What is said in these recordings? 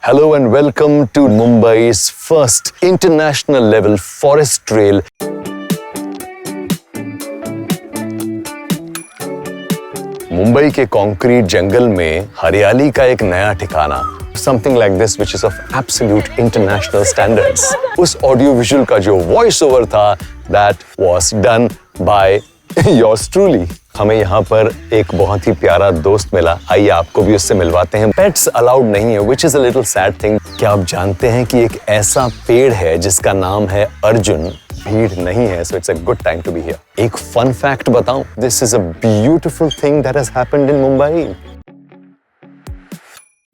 Hello and welcome to Mumbai's first international level forest trail. Mumbai के concrete जंगल में हरियाली का एक नया ठिकाना, something like this which is of absolute international standards. उस ऑडियो विजुअल का जो वॉइस ओवर था, that was done by yours truly. हमें यहाँ पर एक बहुत ही प्यारा दोस्त मिला, आइए आपको भी उससे मिलवाते हैं। पेट्स अलाउड नहीं है, which is a little sad thing. क्या आप जानते हैं कि एक ऐसा पेड़ है जिसका नाम है अर्जुन? भीड़ नहीं है, so it's a good time to be here. एक fun fact बताऊं, this is a beautiful thing that has happened in Mumbai.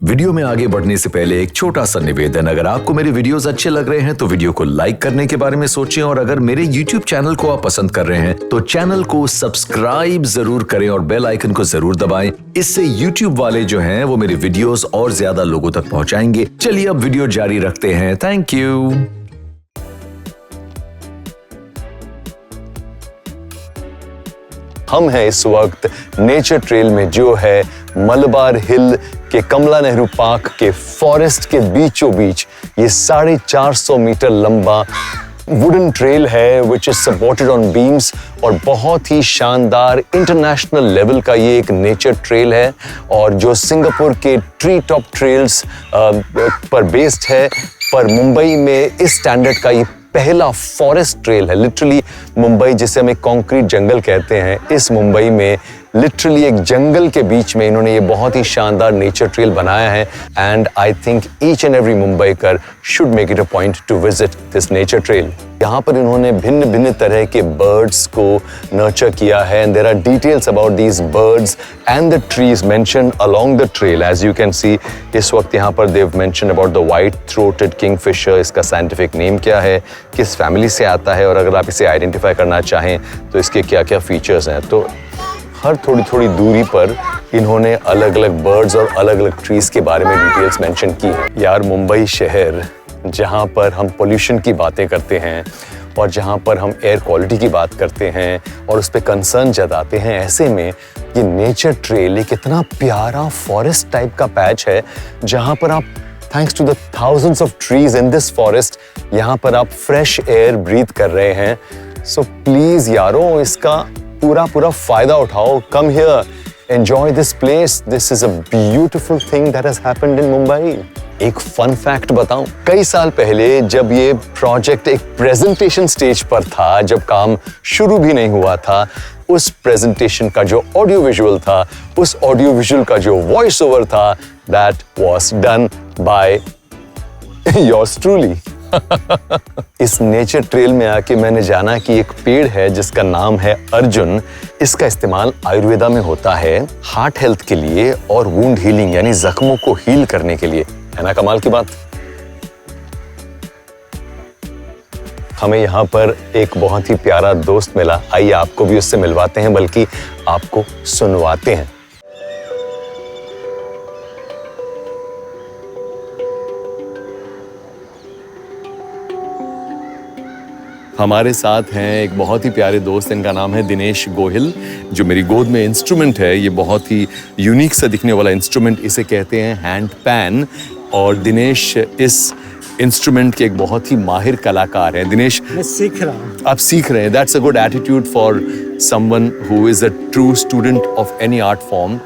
Video में आगे बढ़ने से पहले एक छोटा सा निवेदन, अगर आपको मेरे वीडियोस अच्छे लग रहे हैं तो वीडियो को लाइक करने के बारे में सोचें, और अगर मेरे YouTube चैनल को आप पसंद कर रहे हैं तो चैनल को सब्सक्राइब जरूर करें और बेल आइकन को जरूर दबाएं। इससे YouTube वाले जो हैं वो मेरे वीडियोस और ज्यादा लोगों तक पहुंचाएंगे। चलिए अब वीडियो जारी रखते हैं। Thank you. हम हैं इस वक्त नेचर ट्रेल में, जो है मलबार हिल के कमला नेहरू पार्क के फॉरेस्ट के बीचों बीच। ये 450 मीटर लंबा वुडन ट्रेल है which is supported on beams, और बहुत ही शानदार इंटरनेशनल लेवल का ये एक नेचर ट्रेल है, और जो सिंगापुर के ट्री टॉप ट्रेल्स पर बेस्ड है, पर मुंबई में इस स्टैंडर्ड का ये पहला फॉरेस्ट ट्रेल है। लिटरली मुंबई जिसे हम एक कंक्रीट जंगल कहते हैं, इस मुंबई में लिटरली एक जंगल के बीच में इन्होंने ये बहुत ही शानदार नेचर ट्रेल बनाया है। And I think each and every Mumbaikar should make it a point two visit this nature trail. यहाँ पर इन्होंने भिन्न भिन्न तरह के बर्ड्स को नर्चर किया है, and there are details about these birds and the trees mentioned along the trail. As you can see, इस वक्त यहाँ पर they've mentioned about the white throated kingfisher. इसका साइंटिफिक नेम क्या है, किस फैमिली से आता है, और अगर आप इसे आइडेंटिफाई करना चाहें तो इसके क्या क्या फीचर्स हैं। तो हर थोड़ी थोड़ी दूरी पर इन्होंने अलग अलग बर्ड्स और अलग अलग ट्रीज के बारे में डिटेल्स मेंशन की हैं। यार, मुंबई शहर जहाँ पर हम पोल्यूशन की बातें करते हैं और जहाँ पर हम एयर क्वालिटी की बात करते हैं और उस पर कंसर्न जताते हैं, ऐसे में ये नेचर ट्रेल एक इतना प्यारा फॉरेस्ट टाइप का पैच है जहाँ पर आप thanks to the thousands of trees in this forest, यहाँ पर आप फ्रेश एयर ब्रीथ कर रहे हैं। सो प्लीज यारों, इसका पूरा फायदा उठाओ। Come here, enjoy this place. This is a beautiful thing that has happened in Mumbai. एक फन फैक्ट बताऊं, कई साल पहले जब ये प्रोजेक्ट एक प्रेजेंटेशन स्टेज पर था, जब काम शुरू भी नहीं हुआ था, उस प्रेजेंटेशन का जो ऑडियो विजुअल था, उस ऑडियो विजुअल का जो वॉइस ओवर था, that was done by yours truly. इस नेचर ट्रेल में आके मैंने जाना कि एक पेड़ है जिसका नाम है अर्जुन। इसका इस्तेमाल आयुर्वेदा में होता है हार्ट हेल्थ के लिए और वुंड हीलिंग, यानी जख्मों को हील करने के लिए। है ना कमाल की बात। हमें यहाँ पर एक बहुत ही प्यारा दोस्त मिला, आइए आपको भी उससे मिलवाते हैं, बल्कि आपको सुनवाते हैं। हमारे साथ हैं एक बहुत ही प्यारे दोस्त, इनका नाम है दिनेश गोहिल। जो मेरी गोद में इंस्ट्रूमेंट है, ये बहुत ही यूनिक सा दिखने वाला इंस्ट्रूमेंट, इसे कहते हैं हैंड पैन, और दिनेश इस इंस्ट्रूमेंट के एक बहुत ही माहिर कलाकार हैं। दिनेश, मैं सीख रहा हूँ। आप सीख रहे हैं, that's a good attitude for someone who is a true student of any art form.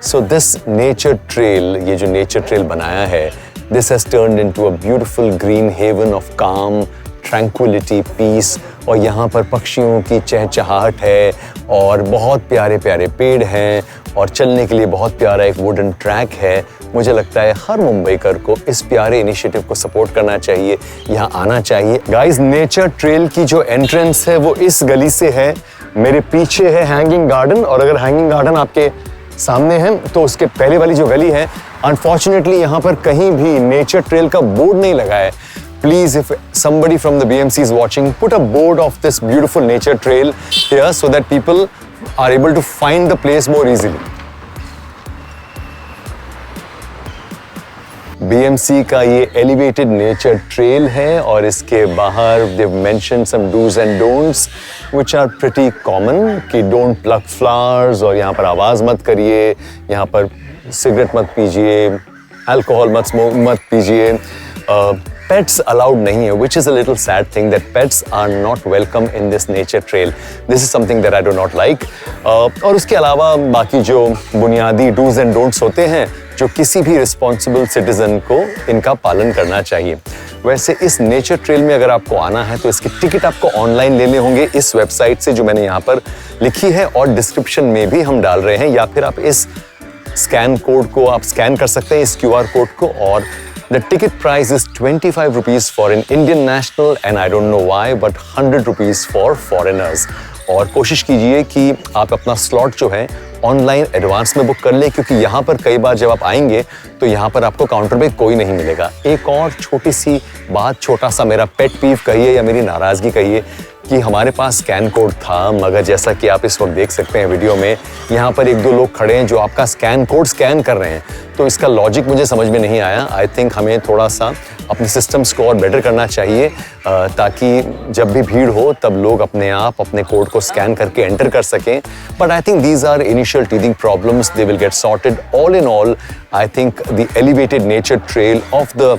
So this nature trail, ये जो nature trail बनाया है, this has turned into a beautiful green haven of calm, tranquility, peace, और यहाँ पर पक्षियों की चहचहाहट है, और बहुत प्यारे प्यारे पेड़ हैं, और चलने के लिए बहुत प्यारा एक वुडन ट्रैक है। मुझे लगता है हर मुंबईकर को इस प्यारे इनिशिएटिव को सपोर्ट करना चाहिए, यहाँ आना चाहिए। गाइस, नेचर ट्रेल की जो एंट्रेंस है वो इस गली से है। मेरे पीछे है हैंगिंग गार्डन, और अगर हैंगिंग गार्डन आपके सामने है तो उसके पहले वाली जो गली है, अनफॉर्चुनेटली यहाँ पर कहीं भी नेचर ट्रेल का बोर्ड नहीं लगा है। Please, if somebody from the BMC is watching, put a board of this beautiful nature trail here so that people are able to find the place more easily. BMC का ये elevated nature trail है और इसके बाहर they've mentioned some do's and don'ts which are pretty common कि don't pluck flowers और यहाँ पर आवाज़ मत करिए, यहाँ पर सिगरेट मत पीजिए, अल्कोहल मत पीजिए, पेट्स अलाउड नहीं है, which is a little sad thing that pets are not welcome in this nature trail. This is something that I do not like. और उसके अलावा बाकी जो बुनियादी do's and don'ts होते हैं जो किसी भी रिस्पॉन्सिबल सिटीजन को इनका पालन करना चाहिए। वैसे इस नेचर ट्रेल में अगर आपको आना है तो इसकी टिकट आपको ऑनलाइन लेने होंगे इस वेबसाइट से जो मैंने यहाँ पर लिखी है और डिस्क्रिप्शन में भी हम डाल रहे हैं, या फिर आप इस स्कैन कोड को आप स्कैन कर सकते हैं, इस QR कोड को। और the ticket price is 25 rupees for an Indian national and I don't know why but 100 rupees for foreigners. और कोशिश कीजिए कि आप अपना स्लॉट जो है ऑनलाइन एडवांस में बुक कर ले, क्योंकि यहाँ पर कई बार जब आप आएंगे तो यहाँ पर आपको काउंटर पे कोई नहीं मिलेगा। एक और छोटी सी बात, छोटा सा मेरा पेट पीव कहिए या मेरी नाराज़गी कहिए कि हमारे पास स्कैन कोड था, मगर जैसा कि आप इस वक्त देख सकते हैं वीडियो में, यहाँ पर एक दो लोग खड़े हैं जो आपका स्कैन कोड स्कैन कर रहे हैं। तो इसका लॉजिक मुझे समझ में नहीं आया। आई थिंक हमें थोड़ा सा अपने सिस्टम्स को और बेटर करना चाहिए ताकि जब भी भीड़ हो तब लोग अपने आप अपने कोड को स्कैन करके एंटर कर सकें। But I think these are initial teething problems, they will get sorted. All in all I think the elevated nature trail of the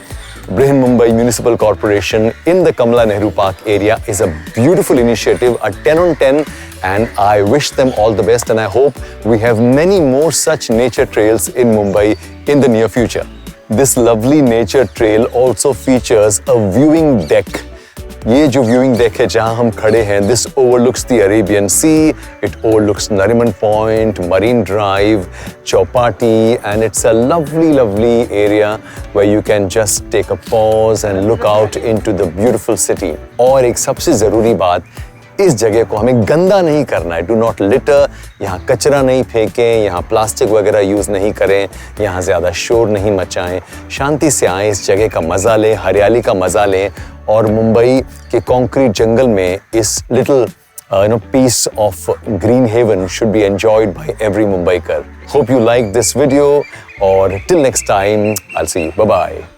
Brihan-Mumbai Municipal Corporation in the Kamala Nehru Park area is a beautiful initiative, a 10 on 10, and I wish them all the best, and I hope we have many more such nature trails in Mumbai in the near future. This lovely nature trail also features a viewing deck. ये जो viewing deck है जहां हम खड़े हैं, this overlooks the Arabian Sea, it overlooks Nariman Point, Marine Drive, Chowpatty, and it's a lovely area where you can just take a pause and look out into the beautiful city. और एक सबसे ज़रूरी बात, इस जगह को हमें गंदा नहीं करना है। डू नॉट लिटर, यहाँ कचरा नहीं फेंकें, यहाँ प्लास्टिक वगैरह यूज़ नहीं करें, यहाँ ज़्यादा शोर नहीं मचाएं, शांति से आएँ, इस जगह का मज़ा लें, हरियाली का मज़ा लें और मुंबई के कंक्रीट जंगल में इस little piece of green haven should be enjoyed by every Mumbaikar. Hope you like this video, or till next time, I'll see you. Bye-bye.